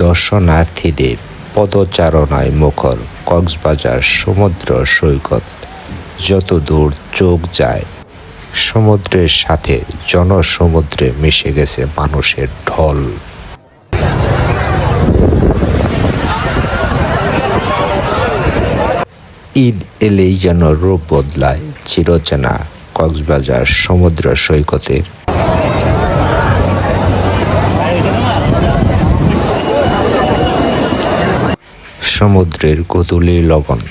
দর্শনার্থীদের পদচারণায় মুখর কক্সবাজার সমুদ্র সৈকত। যতদূর চোখ যায় সমুদ্রের সাথে জনসমুদ্রে মিশে গেছে মানুষের ঢল। ঈদ এলেই যেন রূপ বদলায় চিরচেনা কক্সবাজার সমুদ্র সৈকতের। সমুদ্রের গোধূলির লগন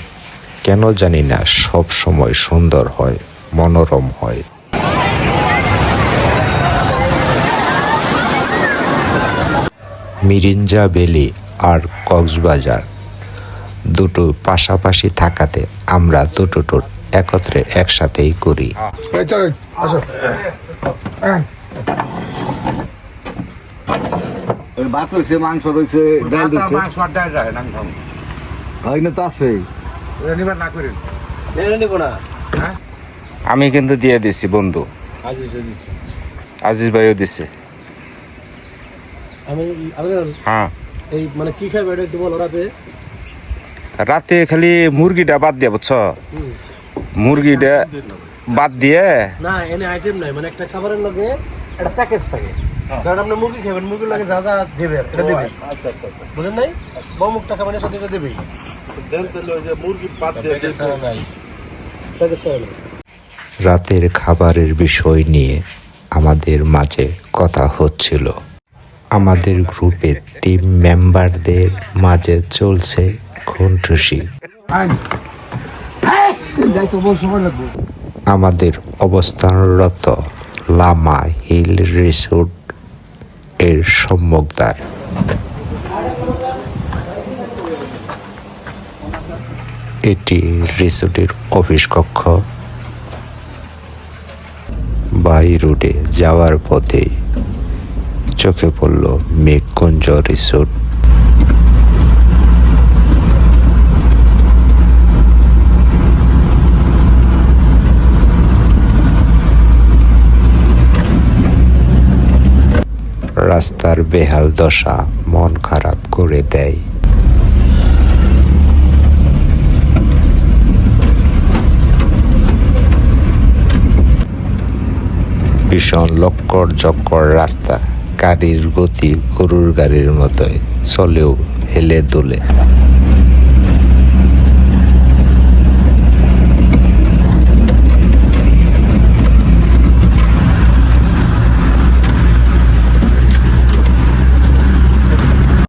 কেন জানি না সব সময় সুন্দর হয়, মনোরম হয়। মিরিঞ্জা ভ্যালি আর কক্সবাজার দুটো পাশাপাশি থাকাতে আমরা দুটো ট্যুর একত্রে একসাথেই করি। ভাত রয়েছে, মাংস রয়েছে, ডাল রয়েছে, তো আছে। আমি কিন্তু দিয়ে দিছি বন্ধু, আজিজ ভাইও দিছে। হ্যাঁ, এই মানে কি খাবে এটা একটু বলো। রাতে খালি মুরগিটা বাদ দিয়ে, বুঝছো, মুরগিটা বাদ দিয়ে না এনে আইটেম নাই, মানে একটা খাবারের লগে একটা প্যাকেজ থাকে। কারণ আপনি মুরগি খাবেন, মুরগির লাগে যা যা দেবে এটা দেবে। আচ্ছা আচ্ছা আচ্ছা, বুঝেন নাই? মুখটা খাবারের সাথে এটা দেবেই। মুরগি বাদ দিয়ে রাতের খাবারের বিষয় নিয়ে আমাদের মাঝে কথা হচ্ছিল। আমাদের গ্রুপের টিম মেম্বারদের মাঝে চলছে খুনসুটি। আমাদের অবস্থানরত লামা হিল রিসোর্ট এর সম্মুখদ্বার। এটি রিসোর্টের অফিস কক্ষ। বাই রোডে যাওয়ার পথে চোখে পড়ল মেঘকুঞ্জ রিসোর্ট। রাস্তার বেহাল দশা মন খারাপ করে দেয়। ভীষণ লক্কর জক্কর রাস্তা, গাড়ির গতি গরুর গাড়ির মতোই, চলেও হেলে দোলে।